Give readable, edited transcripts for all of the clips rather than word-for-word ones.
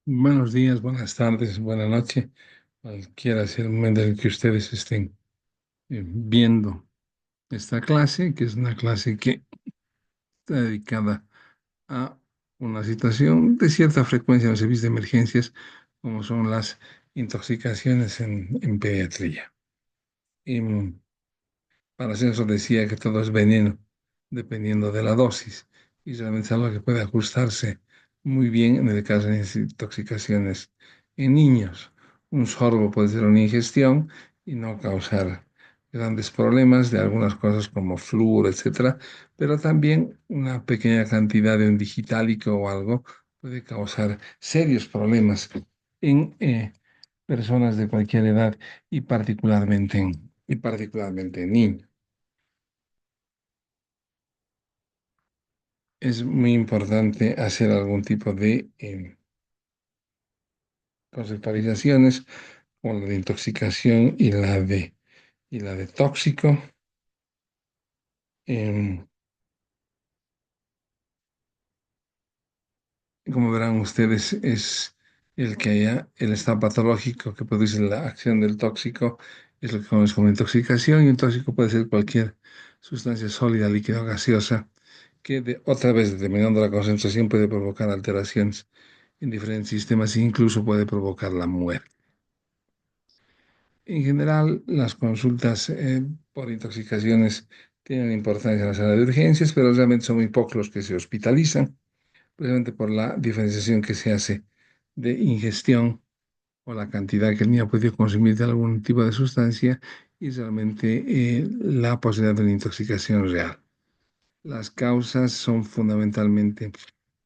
Buenos días, buenas tardes, buenas noches, cualquiera sea el momento en el que ustedes estén viendo esta clase, que es una clase que está dedicada a una situación de cierta frecuencia en los servicios de emergencias, como son las intoxicaciones en pediatría. Y Paracelso decía que todo es veneno, dependiendo de la dosis, y realmente es algo que puede ajustarse muy bien en el caso de intoxicaciones en niños. Un sorbo puede ser una ingestión y no causar grandes problemas de algunas cosas como flúor, etcétera, pero también una pequeña cantidad de un digitálico o algo puede causar serios problemas en personas de cualquier edad y particularmente en niños. Es muy importante hacer algún tipo de conceptualizaciones, como la de intoxicación y la de tóxico. Em, Como verán ustedes, es el que haya el estado patológico que produce la acción del tóxico, es lo que conocemos como intoxicación, y un tóxico puede ser cualquier sustancia sólida, líquida o gaseosa, que otra vez, determinando la concentración, puede provocar alteraciones en diferentes sistemas e incluso puede provocar la muerte. En general, las consultas por intoxicaciones tienen importancia en la sala de urgencias, pero realmente son muy pocos los que se hospitalizan, precisamente por la diferenciación que se hace de ingestión o la cantidad que el niño ha podido consumir de algún tipo de sustancia y realmente la posibilidad de una intoxicación real. Las causas son fundamentalmente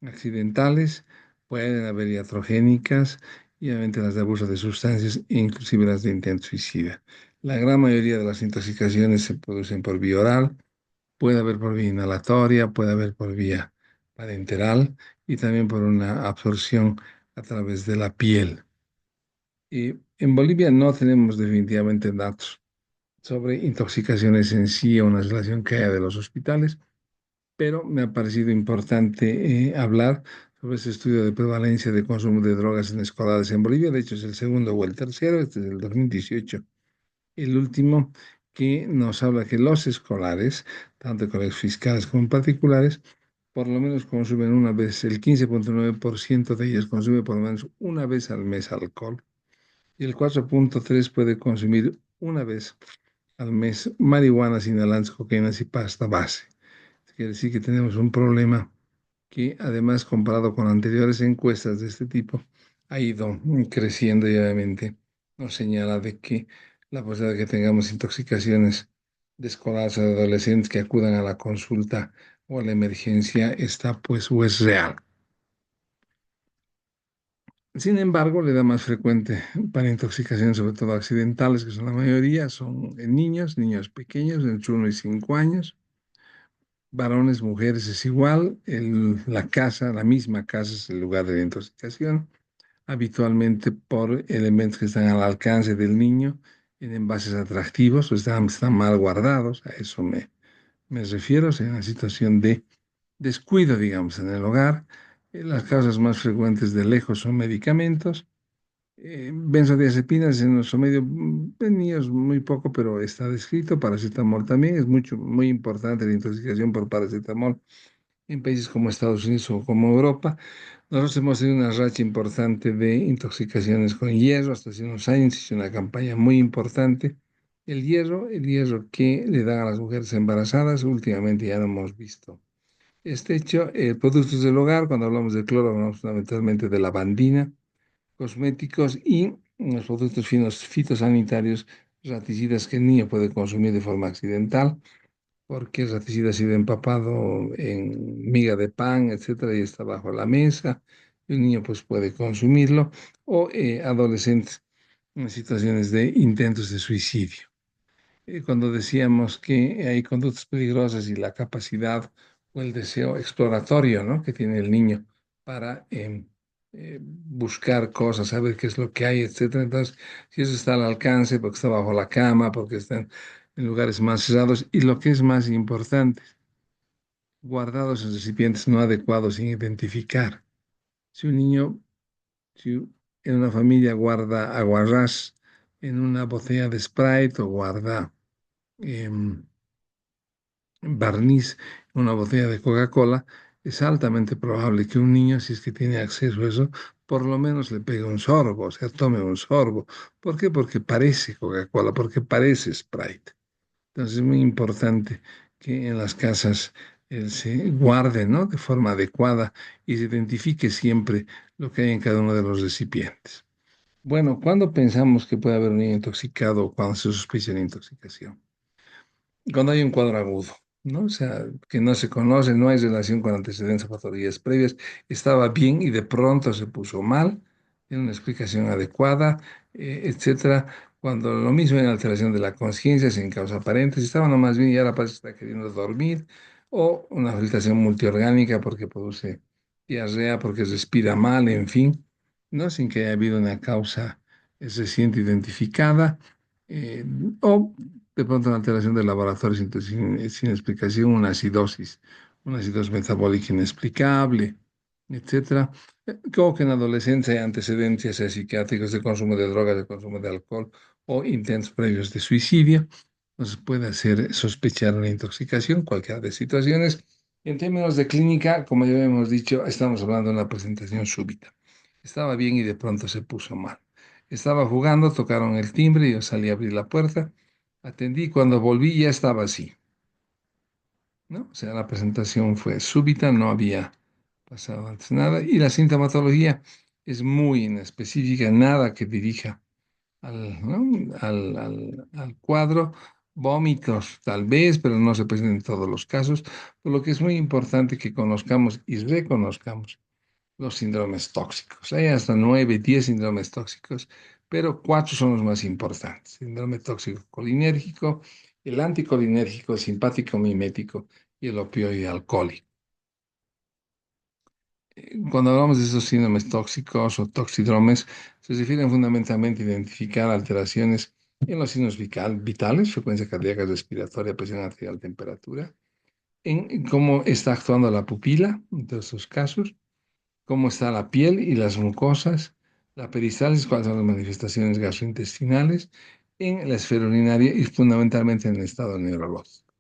accidentales, pueden haber iatrogénicas y obviamente las de abuso de sustancias e inclusive las de intento suicida. La gran mayoría de las intoxicaciones se producen por vía oral, puede haber por vía inhalatoria, puede haber por vía parenteral y también por una absorción a través de la piel. Y en Bolivia no tenemos definitivamente datos sobre intoxicaciones en sí o una relación que haya de los hospitales, pero me ha parecido importante hablar sobre ese estudio de prevalencia de consumo de drogas en escolares en Bolivia. De hecho, es el segundo o el tercero, este es el 2018. El último que nos habla que los escolares, tanto en colegios fiscales como en particulares, por lo menos consumen una vez, el 15,9% de ellos consume por lo menos una vez al mes alcohol y el 4,3% puede consumir una vez al mes marihuanas, inhalantes, cocaínas y pasta base. Quiere decir que tenemos un problema que además comparado con anteriores encuestas de este tipo ha ido creciendo y obviamente nos señala de que la posibilidad de que tengamos intoxicaciones de escolares o de adolescentes que acudan a la consulta o a la emergencia está pues o es real. Sin embargo, le da más frecuente para intoxicaciones, sobre todo accidentales, que son la mayoría, son en niños, niños pequeños, entre 1 y 5 años. Varones, mujeres es igual, la casa, la misma casa es el lugar de la intoxicación, habitualmente por elementos que están al alcance del niño en envases atractivos o están mal guardados, a eso me refiero, o sea, en una situación de descuido, digamos, en el hogar. Las causas más frecuentes de lejos son medicamentos. Benzodiazepinas en nuestro medio, en niños muy poco, pero está descrito. Paracetamol también es muy importante la intoxicación por paracetamol en países como Estados Unidos o como Europa. Nosotros hemos tenido una racha importante de intoxicaciones con hierro, hasta hace unos años hizo una campaña muy importante. El hierro que le dan a las mujeres embarazadas, últimamente ya no hemos visto este hecho. Productos del hogar, cuando hablamos de cloro, hablamos fundamentalmente de lavandina, cosméticos y los productos fitosanitarios, raticidas que el niño puede consumir de forma accidental porque el raticida ha sido empapado en miga de pan, etcétera, y está bajo la mesa, y un niño pues puede consumirlo, o adolescentes en situaciones de intentos de suicidio. Cuando decíamos que hay conductas peligrosas y la capacidad o el deseo exploratorio, ¿no?, que tiene el niño para buscar cosas, saber qué es lo que hay, etcétera. Entonces, si eso está al alcance, porque está bajo la cama, porque está en lugares más cerrados, y lo que es más importante, guardados en recipientes no adecuados sin identificar. Si un niño Si en una familia guarda aguarrás en una botella de Sprite o guarda em, barniz en una botella de Coca-Cola, es altamente probable que un niño, si es que tiene acceso a eso, por lo menos le pegue un sorbo, o sea, tome un sorbo. ¿Por qué? Porque parece Coca-Cola, porque parece Sprite. Entonces es muy importante que en las casas se guarde, ¿no? De forma adecuada y se identifique siempre lo que hay en cada uno de los recipientes. Bueno, ¿cuándo pensamos que puede haber un niño intoxicado o cuando se sospecha de intoxicación? Cuando hay un cuadro agudo, ¿no? O sea, que no se conoce, no hay relación con antecedentes o patologías previas, estaba bien y de pronto se puso mal, tiene una explicación adecuada, etcétera. Cuando lo mismo en alteración de la conciencia, sin causa aparente, si estaba nomás bien y ahora parece que está queriendo dormir, o una afectación multiorgánica porque produce diarrea, porque respira mal, en fin, ¿no? Sin que haya habido una causa reciente identificada. eh, o de pronto una alteración del laboratorio sin explicación, una acidosis metabólica inexplicable, etcétera. Como que en adolescencia hay antecedentes psiquiátricos de consumo de drogas, de consumo de alcohol o intentos previos de suicidio. Entonces puede hacer sospechar una intoxicación, cualquiera de situaciones. En términos de clínica, como ya hemos dicho, estamos hablando de una presentación súbita. Estaba bien y de pronto se puso mal. Estaba jugando, tocaron el timbre, yo salí a abrir la puerta, atendí, cuando volví ya estaba así, ¿no? O sea, la presentación fue súbita, no había pasado antes nada, y la sintomatología es muy inespecífica, nada que dirija ¿no? al cuadro. Vómitos, tal vez, pero no se presentan en todos los casos, por lo que es muy importante que conozcamos y reconozcamos los síndromes tóxicos. Hay hasta 9, 10 síndromes tóxicos, pero cuatro son los más importantes. Síndrome tóxico colinérgico, el anticolinérgico, el simpático mimético y el opioide alcohólico. Cuando hablamos de esos síndromes tóxicos o toxidromes, se refieren fundamentalmente a identificar alteraciones en los signos vitales, frecuencia cardíaca, respiratoria, presión arterial, temperatura, en cómo está actuando la pupila en todos estos casos, cómo está la piel y las mucosas, la peristalsis, cuáles son las manifestaciones gastrointestinales, en la esfera urinaria y fundamentalmente en el estado neurológico,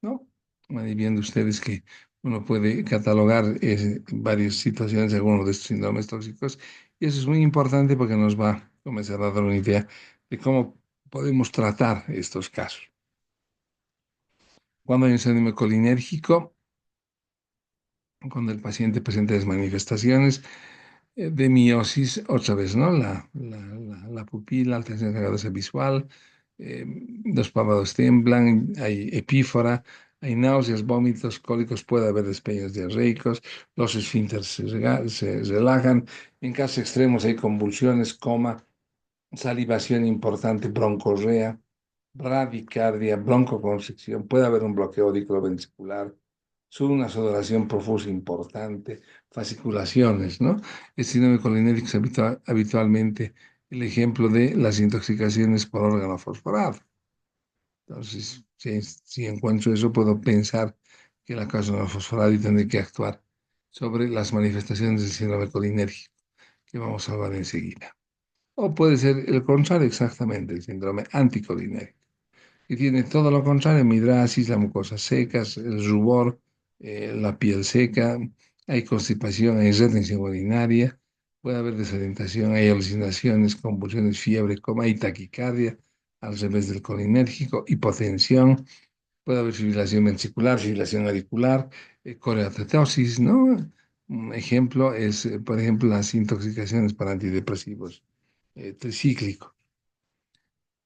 ¿no? Ahí viendo ustedes que uno puede catalogar varias situaciones de algunos de estos síndromes tóxicos y eso es muy importante porque nos va a comenzar a dar una idea de cómo podemos tratar estos casos. Cuando hay un síndrome colinérgico, cuando el paciente presenta las manifestaciones, de miosis, otra vez, ¿no? La pupila, alteración de la graduación visual, eh, los párpados temblan, hay epífora, hay náuseas, vómitos, cólicos, puede haber despedidos diarreicos, los esfínteres se relajan, en casos extremos hay convulsiones, coma, salivación importante, broncorrea, bradicardia, broncoconstricción, puede haber un bloqueo auriculoventricular, una sudoración profusa importante, fasciculaciones, ¿no? El síndrome colinérico es habitualmente el ejemplo de las intoxicaciones por órgano fosforado. Entonces, si encuentro eso, puedo pensar que la causa no es fosforado y tendré que actuar sobre las manifestaciones del síndrome colinérgico, que vamos a hablar enseguida. O puede ser el contrario exactamente, el síndrome anticolinérico, que tiene todo lo contrario, midrasis, la mucosa seca, el rubor, la piel seca, hay constipación, hay retención urinaria, puede haber desorientación, hay alucinaciones, convulsiones, fiebre, coma, hay taquicardia, al revés del colinérgico, hipotensión, puede haber fibrilación ventricular, fibrilación auricular, coreoathetosis, ¿no? Un ejemplo es, por ejemplo, las intoxicaciones por antidepresivos tricíclicos.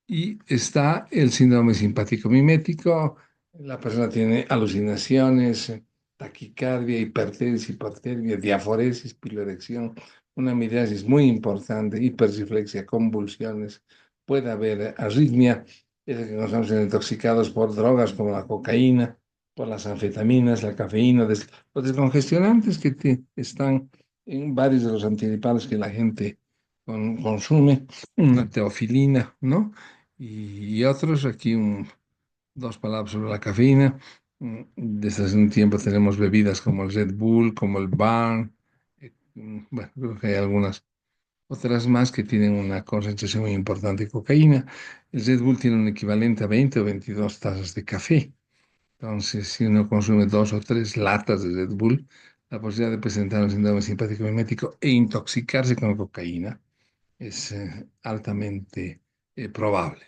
Y está el síndrome simpático mimético. La persona tiene alucinaciones, taquicardia, hipertensión, hipotermia, diaforesis, piloerección, una miriasis muy importante, hipersiflexia, convulsiones. Puede haber arritmia, es que nos vamos intoxicados por drogas como la cocaína, por las anfetaminas, la cafeína, los descongestionantes que están en varios de los antigripales que la gente consume, una teofilina, ¿no? Y otros, aquí dos palabras sobre la cafeína. Desde hace un tiempo tenemos bebidas como el Red Bull, como el Burn. Bueno, creo que hay algunas otras más que tienen una concentración muy importante de cocaína. El Red Bull tiene un equivalente a 20 o 22 tazas de café. Entonces, si uno consume 2 o 3 latas de Red Bull, la posibilidad de presentar un síndrome simpático mimético e intoxicarse con cocaína es altamente probable.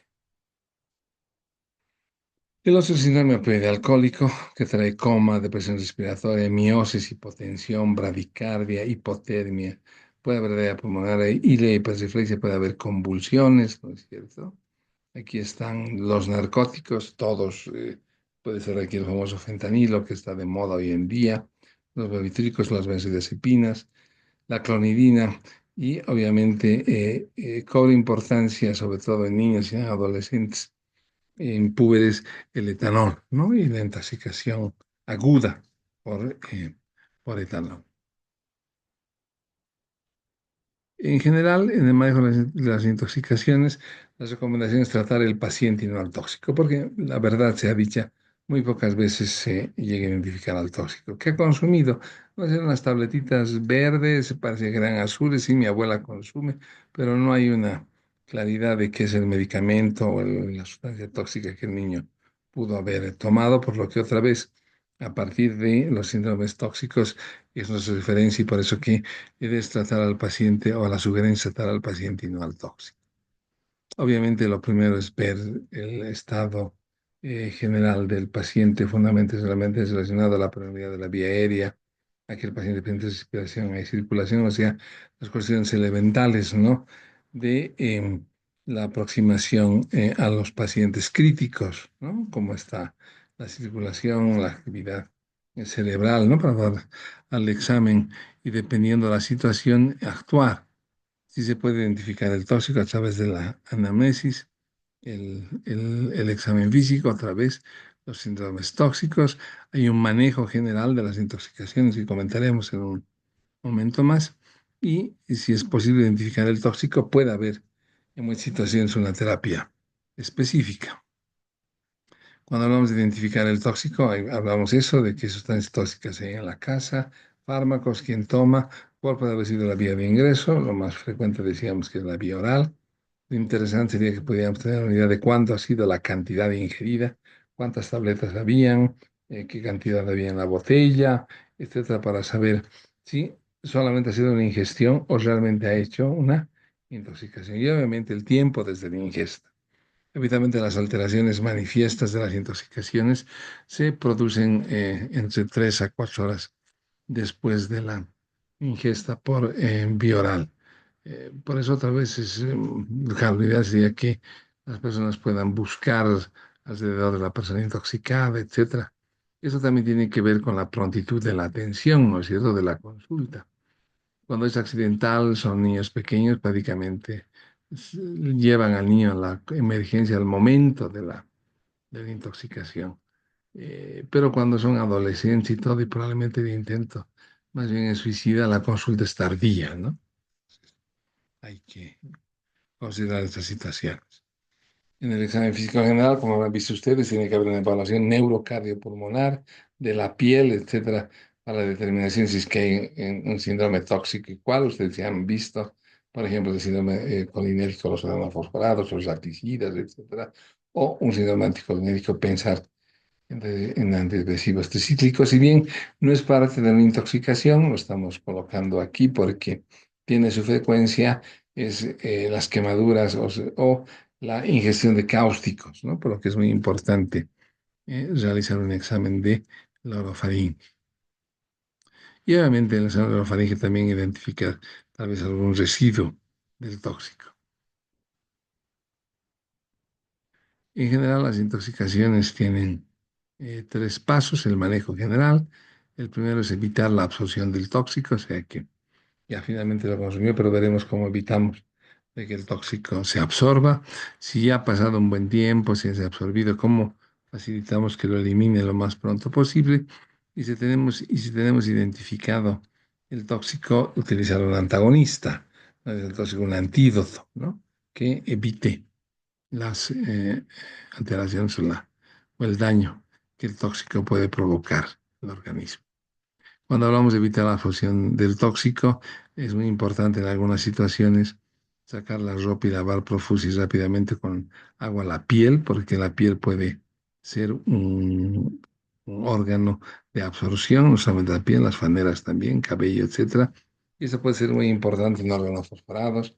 El otro síndrome alcohólico que trae coma, depresión respiratoria, miosis, hipotensión, bradicardia, hipotermia. Puede haber edema pulmonar y la hiperreflexia, puede haber convulsiones, ¿no es cierto? Aquí están los narcóticos, todos, puede ser aquí el famoso fentanilo que está de moda hoy en día, los barbitúricos, las benzodiazepinas, la clonidina y obviamente cobra importancia sobre todo en niños y en adolescentes en púberes el etanol, ¿no? Y la intoxicación aguda por etanol. En general, en el manejo de las intoxicaciones, las recomendaciones es tratar el paciente y no al tóxico, porque la verdad sea dicha, muy pocas veces se llega a identificar al tóxico. ¿Qué ha consumido? No sé, unas tabletitas verdes, parece que eran azules, sí, mi abuela consume, pero no hay una claridad de qué es el medicamento o la sustancia tóxica que el niño pudo haber tomado, por lo que otra vez, a partir de los síndromes tóxicos, es nuestra referencia y por eso que debes tratar al paciente o a la sugerencia tratar al paciente y no al tóxico. Obviamente lo primero es ver el estado general del paciente, fundamentalmente relacionado a la permeabilidad de la vía aérea, a que el paciente tiene respiración y circulación, o sea, las cuestiones elementales, ¿no? De la aproximación a los pacientes críticos, ¿no? Cómo está la circulación, la actividad cerebral, ¿no? Para dar al examen y dependiendo de la situación, actuar. Sí se puede identificar el tóxico a través de la anamnesis, el examen físico a través de los síndromes tóxicos. Hay un manejo general de las intoxicaciones que comentaremos en un momento más. Y si es posible identificar el tóxico, puede haber en muchas situaciones una terapia específica. Cuando hablamos de identificar el tóxico, hablamos eso, de qué sustancias tóxicas hay en la casa, fármacos, quién toma, cuál puede haber sido la vía de ingreso, lo más frecuente decíamos que es la vía oral. Lo interesante sería que pudiéramos tener una idea de cuánto ha sido la cantidad ingerida, cuántas tabletas habían, qué cantidad había en la botella, etcétera, para saber si solamente ha sido una ingestión o realmente ha hecho una intoxicación. Y obviamente el tiempo desde la ingesta. Habitualmente las alteraciones manifiestas de las intoxicaciones se producen entre 3 a 4 horas después de la ingesta por vía oral. Por eso otra vez es la idea sería que las personas puedan buscar alrededor de la persona intoxicada, etcétera. Eso también tiene que ver con la prontitud de la atención, ¿no es cierto?, de la consulta. Cuando es accidental, son niños pequeños, prácticamente llevan al niño a la emergencia al momento de la intoxicación. Pero cuando son adolescentes y todo, y probablemente de intento más bien es suicida, la consulta es tardía, ¿no? Hay que considerar estas situaciones. En el examen físico general, como han visto ustedes, tiene que haber una evaluación neurocardiopulmonar de la piel, etcétera, para la determinación si es que hay un síndrome tóxico y cuál. Ustedes ya han visto, por ejemplo, el síndrome colinérgico, los organofosforados, los lacticidas, etcétera, o un síndrome anticolinérgico, pensar en antidepresivos tricíclicos. Si bien no es parte de una intoxicación, lo estamos colocando aquí porque tiene su frecuencia, es las quemaduras o la ingestión de cáusticos, ¿no? Por lo que es muy importante realizar un examen de la orofaringe. Y obviamente en el examen de la orofaringe también identificar tal vez algún residuo del tóxico. En general, las intoxicaciones tienen 3 pasos, el manejo general. El primero es evitar la absorción del tóxico, o sea que ya finalmente lo consumió, pero veremos cómo evitamos de que el tóxico se absorba. Si ya ha pasado un buen tiempo, si se ha absorbido, cómo facilitamos que lo elimine lo más pronto posible. Y si tenemos identificado el tóxico, utilizar un antagonista, ¿no? El tóxico, un antídoto, ¿no? Que evite las alteraciones o el daño que el tóxico puede provocar al organismo. Cuando hablamos de evitar la absorción del tóxico, Es muy importante en algunas situaciones sacar la ropa y lavar profusis rápidamente con agua la piel, porque la piel puede ser un órgano de absorción, no solamente la piel, las faneras también, cabello, etcétera. Y eso puede ser muy importante en órganos fosforados,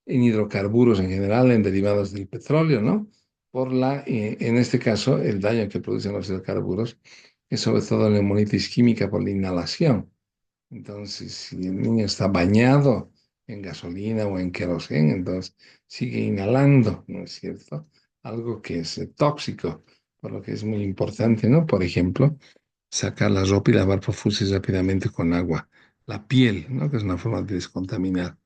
en hidrocarburos en general, en derivados del petróleo, ¿no? En este caso, el daño que producen los hidrocarburos es sobre todo la neumonitis química por la inhalación. Entonces, si el niño está bañado en gasolina o en queroseno, entonces sigue inhalando, ¿no es cierto? Algo que es tóxico, por lo que es muy importante, ¿no? Por ejemplo, sacar la ropa y lavar profusis rápidamente con agua. La piel, ¿no? Que es una forma de descontaminar.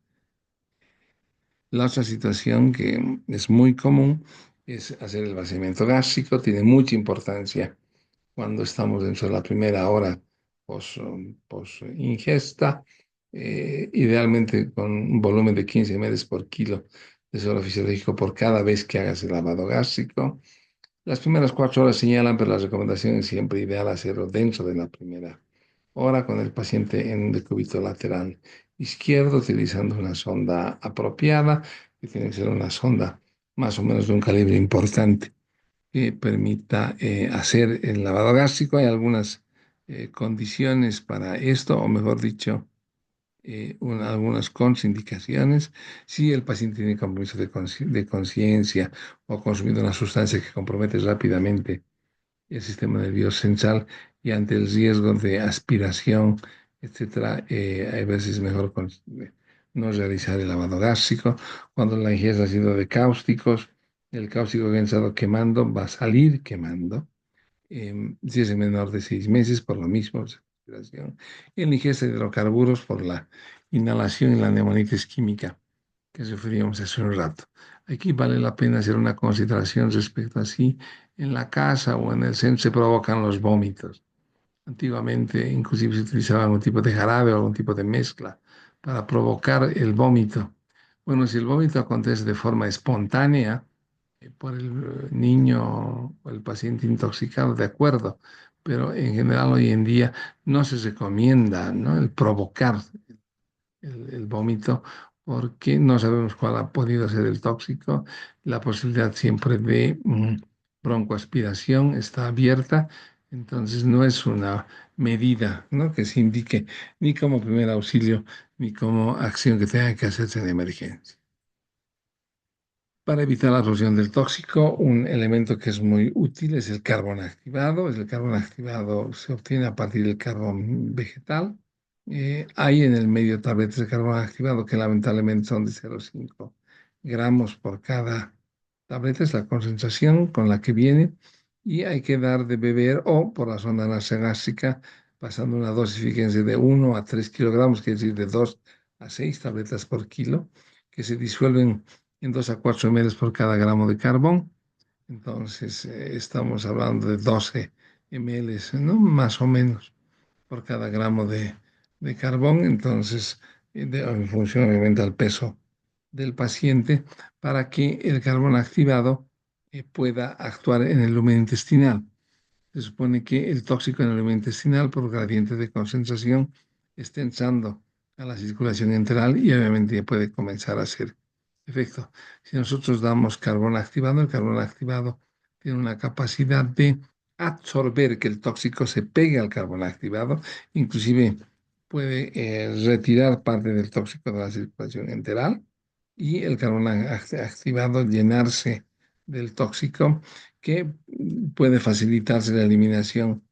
La otra situación que es muy común es hacer el vaciamiento gástrico, tiene mucha importancia cuando estamos dentro de la primera hora pos ingesta, idealmente con un volumen de 15 ml por kilo de suelo fisiológico por cada vez que hagas el lavado gástrico. Las primeras 4 horas señalan, pero la recomendación es siempre ideal hacerlo dentro de la primera hora con el paciente en un decúbito lateral izquierdo, utilizando una sonda apropiada, que tiene que ser una sonda más o menos de un calibre importante que permita hacer el lavado gástrico. Hay algunas condiciones para esto, o mejor dicho, algunas contraindicaciones. Si el paciente tiene compromiso de conciencia o ha consumido una sustancia que compromete rápidamente el sistema nervioso central y ante el riesgo de aspiración, etcétera, a veces es mejor no realizar el lavado gástrico. Cuando la ingesta ha sido de cáusticos, el cáustico que ha estado quemando va a salir quemando. Si es menor de 6 meses, por lo mismo, respiración. Y la ingesta de hidrocarburos por la inhalación y la neumonitis química que referíamos hace un rato. Aquí vale la pena hacer una consideración respecto a si en la casa o en el centro se provocan los vómitos. Antiguamente inclusive se utilizaba algún tipo de jarabe o algún tipo de mezcla para provocar el vómito. Bueno, si el vómito acontece de forma espontánea por el niño o el paciente intoxicado, de acuerdo, pero en general hoy en día no se recomienda, ¿no?, el provocar el vómito, porque no sabemos cuál ha podido ser el tóxico. La posibilidad siempre de broncoaspiración está abierta, entonces no es una medida, ¿no?, que se indique ni como primer auxilio ni como acción que tenga que hacerse en emergencia. Para evitar la absorción del tóxico, un elemento que es muy útil es el carbón activado. El carbón activado se obtiene a partir del carbón vegetal. Hay en el medio tabletas de carbón activado que lamentablemente son de 0,5 gramos por cada tableta, es la concentración con la que viene, y hay que dar de beber o por la sonda nasogástrica, pasando una dosificación de 1 a 3 kilogramos, que es decir, de 2 a 6 tabletas por kilo, que se disuelven en 2 a 4 ml por cada gramo de carbón. Entonces, estamos hablando de 12 ml, ¿no?, más o menos por cada gramo de carbón. Entonces, en función obviamente al peso del paciente, para que el carbón activado pueda actuar en el lumen intestinal. Se supone que el tóxico en el lumen intestinal, por gradiente de concentración, está entrando a la circulación enteral y obviamente ya puede comenzar a hacer efecto. Si nosotros damos carbón activado, el carbón activado tiene una capacidad de absorber, que el tóxico se pegue al carbón activado, inclusive puede retirar parte del tóxico de la circulación enteral, y el carbón activado llenarse del tóxico, que puede facilitarse la eliminación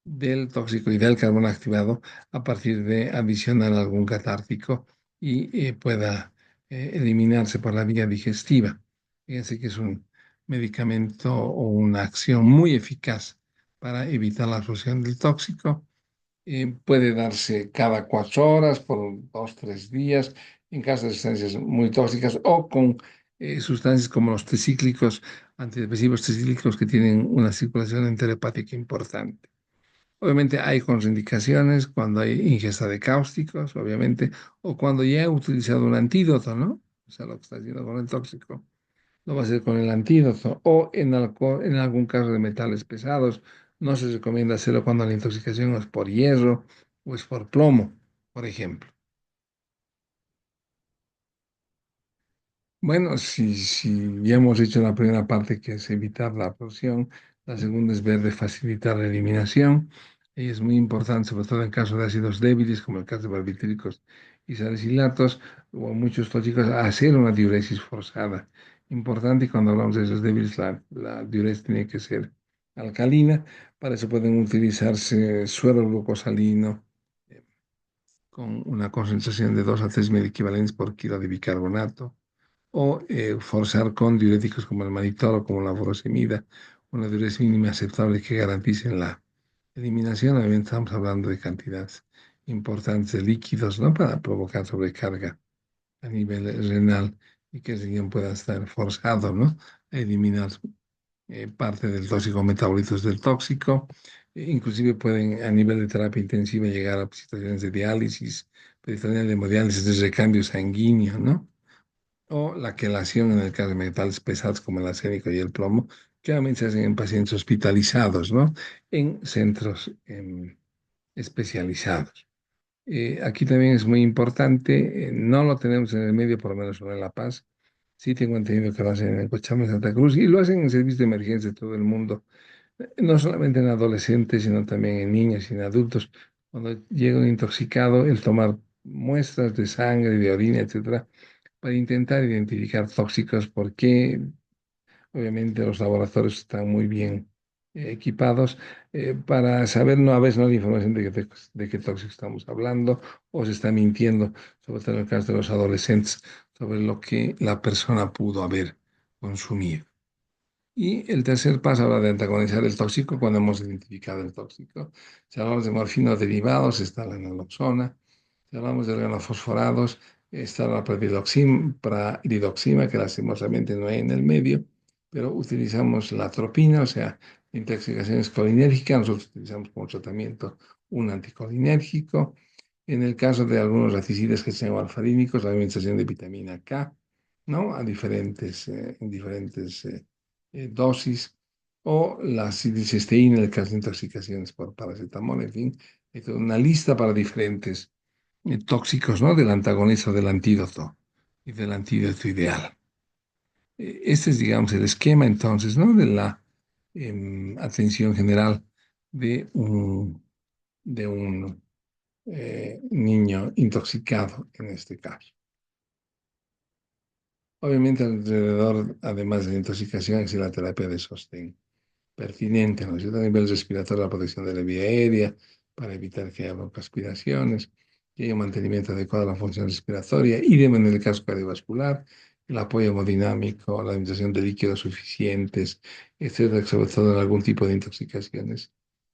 del tóxico y del carbón activado a partir de adicionar algún catártico y pueda eliminarse por la vía digestiva. Fíjense que es un medicamento o una acción muy eficaz para evitar la absorción del tóxico. Puede darse cada 4 horas por 2, 3 días en caso de sustancias muy tóxicas o con sustancias como los tricíclicos, antidepresivos tricíclicos, que tienen una circulación enterohepática importante. Obviamente hay contraindicaciones cuando hay ingesta de cáusticos, obviamente, o cuando ya he utilizado un antídoto, ¿no? O sea, lo que está haciendo con el tóxico lo va a hacer con el antídoto, o en algún caso de metales pesados. No se recomienda hacerlo cuando la intoxicación es por hierro o es por plomo, por ejemplo. Bueno, si ya hemos hecho la primera parte, que es evitar la absorción, la segunda es ver de facilitar la eliminación. Y es muy importante, sobre todo en casos de ácidos débiles, como el caso de barbitúricos y salicilatos, o muchos tóxicos, hacer una diuresis forzada. Importante, y cuando hablamos de ácidos débiles, la diuresis tiene que ser alcalina. Para eso pueden utilizarse suero glucosalino con una concentración de 2 a 3 equivalentes por kilo de bicarbonato, o forzar con diuréticos como el mannitol o como la furosemida, una diuresis mínima aceptable que garantice la eliminación. Obviamente estamos hablando de cantidades importantes de líquidos, ¿no? Para provocar sobrecarga a nivel renal y que el riñón pueda estar forzado, ¿no? A eliminar parte del tóxico, metabolitos del tóxico. Inclusive pueden a nivel de terapia intensiva llegar a situaciones de diálisis, peritoneal, de hemodiálisis, de recambio sanguíneo, ¿no? O la quelación en el caso de metales pesados como el arsénico y el plomo, que realmente se hacen en pacientes hospitalizados, ¿no? En centros especializados. Aquí también es muy importante, no lo tenemos en el medio, por lo menos sobre La Paz. Sí tengo entendido que lo hacen en el Cochabamba, en Santa Cruz, y lo hacen en servicios de emergencia de todo el mundo, no solamente en adolescentes, sino también en niños y en adultos. Cuando llega un intoxicado, el tomar muestras de sangre, de orina, etcétera, para intentar identificar tóxicos, porque obviamente los laboratorios están muy bien equipados para saber, no a veces, no la información de qué tóxicos estamos hablando, o se está mintiendo, sobre todo en el caso de los adolescentes, sobre lo que la persona pudo haber consumido. Y el tercer paso habla de antagonizar el tóxico cuando hemos identificado el tóxico. Si hablamos de morfina derivados, está la naloxona. Si hablamos de organofosforados, está la pralidoxima, que lastimosamente no hay en el medio, pero utilizamos la atropina, o sea, intoxicación colinérgica. Nosotros utilizamos como tratamiento un anticolinérgico. En el caso de algunos raticidas que sean warfarínicos, la administración de vitamina K, ¿no? En diferentes dosis, o la silicisteína en el caso de intoxicaciones por paracetamol, en fin, hay toda una lista para diferentes tóxicos, ¿no? Del antagonista del antídoto y del antídoto ideal. Este es, digamos, el esquema entonces, ¿no? De la atención general de un niño intoxicado en este caso. Obviamente alrededor, además de la intoxicación, es la terapia de sostén pertinente, ¿no es cierto? A nivel respiratorio, la protección de la vía aérea, para evitar que haya broncoaspiraciones, que haya un mantenimiento adecuado de la función respiratoria, y en el caso cardiovascular, el apoyo hemodinámico, la administración de líquidos suficientes, etcétera, sobre todo en algún tipo de intoxicaciones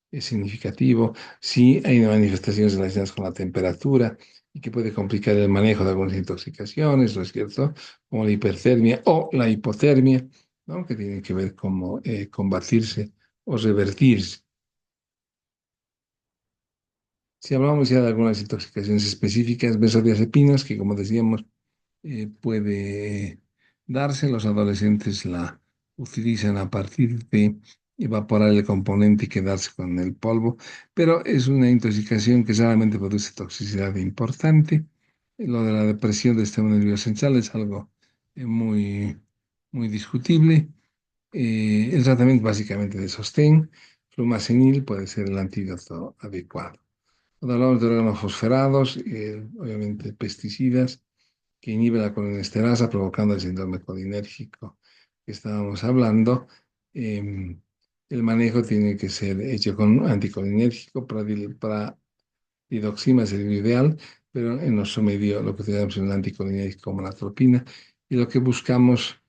es significativo. Sí hay manifestaciones relacionadas con la temperatura y que puede complicar el manejo de algunas intoxicaciones, ¿no es cierto? Como la hipertermia o la hipotermia, ¿no? Que tienen que ver cómo combatirse o revertirse. Si hablamos ya de algunas intoxicaciones específicas, benzodiazepinas, que como decíamos, puede darse. Los adolescentes la utilizan a partir de evaporar el componente y quedarse con el polvo, pero es una intoxicación que solamente produce toxicidad importante. Lo de la depresión del sistema nervioso central es algo muy, muy discutible. El tratamiento básicamente de sostén, flumazenil puede ser el antídoto adecuado. Cuando hablamos de órganos fosferados, obviamente pesticidas, que inhibe la colinesterasa, provocando el síndrome colinérgico que estábamos hablando. Em, el manejo tiene que ser hecho con un anticolinérgico, pralidoxima es el ideal, pero en nuestro medio lo que utilizamos es un anticolinérgico como la atropina, y lo que buscamos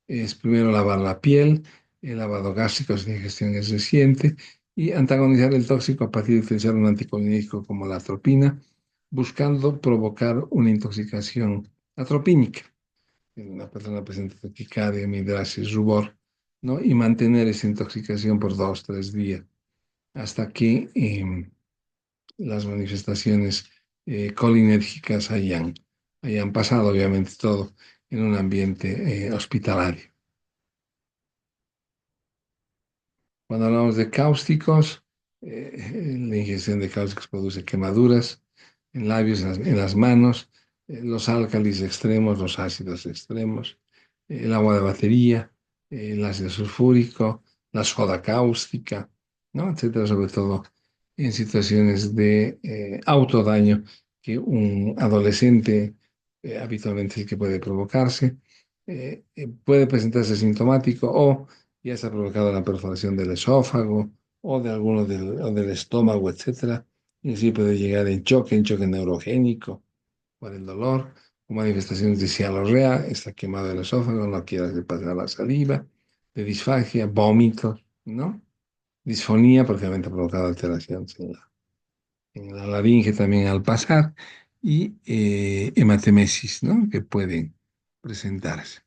es primero lavar la piel, el lavado gástrico si la ingestión es reciente, y antagonizar el tóxico a partir de utilizar un anticolinérgico como la atropina, buscando provocar una intoxicación atropínica en una persona presente taquicardia, midrasis, rubor, ¿no? Y mantener esa intoxicación por 2, 3 días hasta que las manifestaciones colinérgicas hayan pasado, obviamente todo en un ambiente hospitalario. Cuando hablamos de cáusticos, la ingestión de cáusticos produce quemaduras en labios, en las manos, los álcalis extremos, los ácidos extremos. el agua de batería, el ácido sulfúrico, la soda cáustica, ¿no? Etcétera, sobre todo en situaciones de autodaño que un adolescente habitualmente es el que puede provocarse. Puede presentarse sintomático o ya se ha provocado la perforación del esófago o de alguno o del estómago, etcétera. Y así puede llegar en choque neurogénico por el dolor, con manifestaciones de cialorrea, está quemado el esófago, no quiere hacer pasar la saliva, de disfagia, vómitos, ¿no? Disfonía, porque obviamente ha provocado alteraciones en la laringe también al pasar, y hematemesis, ¿no? Que pueden presentarse.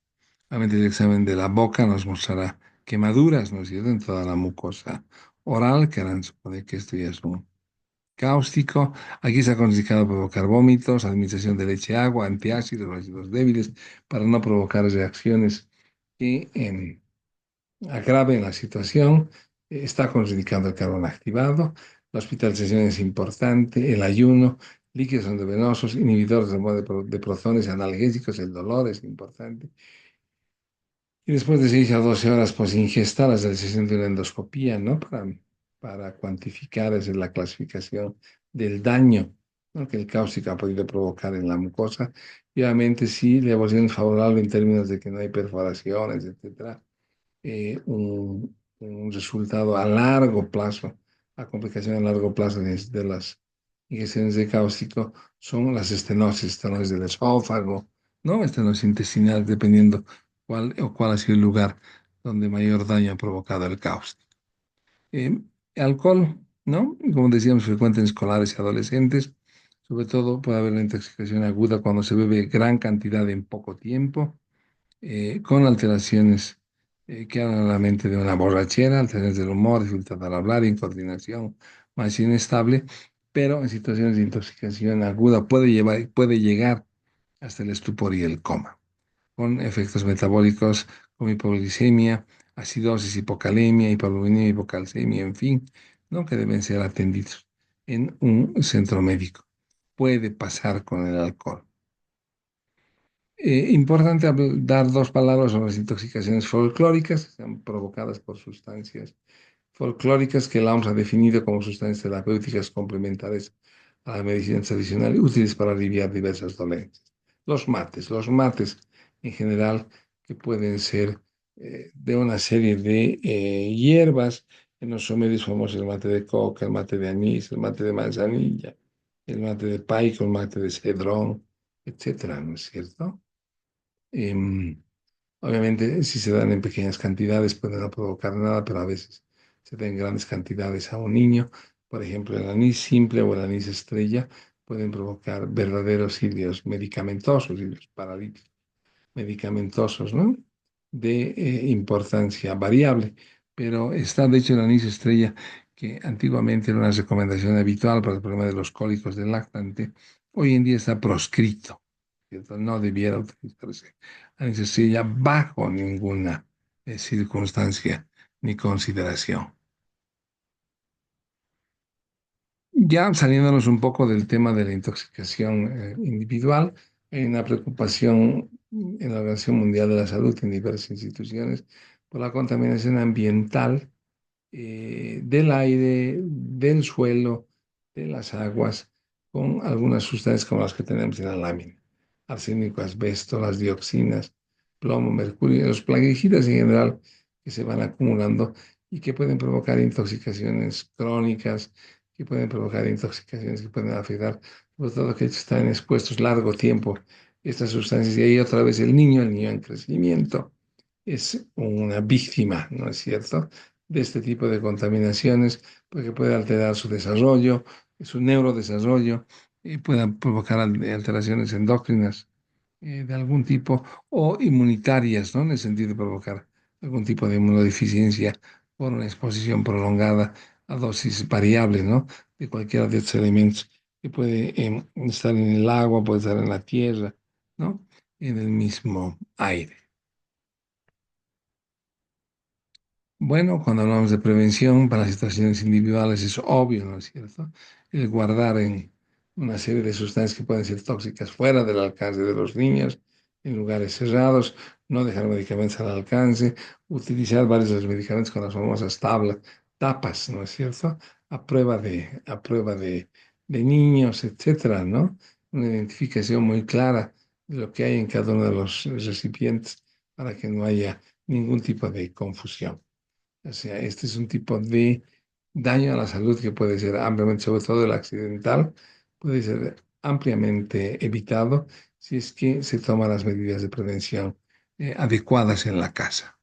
Obviamente el examen de la boca nos mostrará quemaduras, ¿no es cierto?, en toda la mucosa oral, que harán suponer que esto ya es un cáustico. Aquí se ha aconsejado provocar vómitos, administración de leche, agua, antiácidos, ácidos débiles, para no provocar reacciones que agraven la situación. Está contraindicado el carbón activado. La hospitalización es importante, el ayuno, líquidos endovenosos, inhibidores de, de protones, analgésicos, el dolor es importante. Y después de 6 a 12 horas, pues ingesta la realización de una endoscopía, ¿no? Para cuantificar esa es la clasificación del daño, ¿no?, que el cáustico ha podido provocar en la mucosa. Y obviamente, sí, la evolución es favorable en términos de que no hay perforaciones, etcétera. Un resultado a largo plazo, la complicación a largo plazo de las inyecciones de cáustico son las estenosis del esófago, ¿no? Estenosis intestinal, dependiendo cuál ha sido el lugar donde mayor daño ha provocado el cáustico. Eh, Alcohol, ¿no? Como decíamos, frecuente en escolares y adolescentes. Sobre todo puede haber una intoxicación aguda cuando se bebe gran cantidad en poco tiempo, con alteraciones que hablan a la mente de una borrachera, alteraciones del humor, dificultad al hablar, incoordinación, más inestable, pero en situaciones de intoxicación aguda puede llegar hasta el estupor y el coma, con efectos metabólicos como hipoglicemia, acidosis, hipocalemia, hipoaluminemia, hipocalcemia, en fin, ¿no?, que deben ser atendidos en un centro médico. Puede pasar con el alcohol. Importante dar dos palabras sobre las intoxicaciones folclóricas, que están provocadas por sustancias folclóricas que la OMS ha definido como sustancias terapéuticas complementarias a la medicina tradicional y útiles para aliviar diversas dolencias. Los mates en general, que pueden ser de una serie de hierbas, en los remedios famosos el mate de coca, el mate de anís, el mate de manzanilla, el mate de paico, el mate de cedrón, etcétera, ¿no es cierto? Em, Obviamente, si se dan en pequeñas cantidades, pueden no provocar nada, pero a veces se dan en grandes cantidades a un niño. Por ejemplo, el anís simple o el anís estrella pueden provocar verdaderos cilios medicamentosos, cilios paralíticos medicamentosos, ¿no? De importancia variable. Pero está, de hecho, el anís estrella, que antiguamente era una recomendación habitual para el problema de los cólicos del lactante, hoy en día está proscrito, ¿cierto? No debiera utilizarse anís estrella bajo ninguna circunstancia ni consideración. Ya saliéndonos un poco del tema de la intoxicación individual, hay una preocupación en la Organización Mundial de la Salud en diversas instituciones por la contaminación ambiental, del aire, del suelo, de las aguas, con algunas sustancias como las que tenemos en la lámina: arsénico, asbesto, las dioxinas, plomo, mercurio, los plaguicidas en general que se van acumulando y que pueden provocar intoxicaciones crónicas, que pueden provocar intoxicaciones que pueden afectar, sobre todo que están expuestos largo tiempo estas sustancias. Y ahí otra vez el niño en crecimiento, es una víctima, ¿no es cierto?, de este tipo de contaminaciones, porque puede alterar su desarrollo, su neurodesarrollo, y puede provocar alteraciones endócrinas de algún tipo o inmunitarias, ¿no?, en el sentido de provocar algún tipo de inmunodeficiencia por una exposición prolongada a dosis variables, ¿no?, de cualquiera de estos elementos que puede estar en el agua, puede estar en la tierra, ¿no?, en el mismo aire. Bueno, cuando hablamos de prevención para las situaciones individuales es obvio, ¿no es cierto?, el guardar en una serie de sustancias que pueden ser tóxicas fuera del alcance de los niños, en lugares cerrados, no dejar medicamentos al alcance, utilizar varios de los medicamentos con las famosas tablas, tapas, ¿no es cierto? A prueba de niños, etcétera, ¿no? Una identificación muy clara de lo que hay en cada uno de los recipientes para que no haya ningún tipo de confusión. O sea, este es un tipo de daño a la salud que puede ser ampliamente, sobre todo el accidental, puede ser ampliamente evitado si es que se toman las medidas de prevención adecuadas en la casa.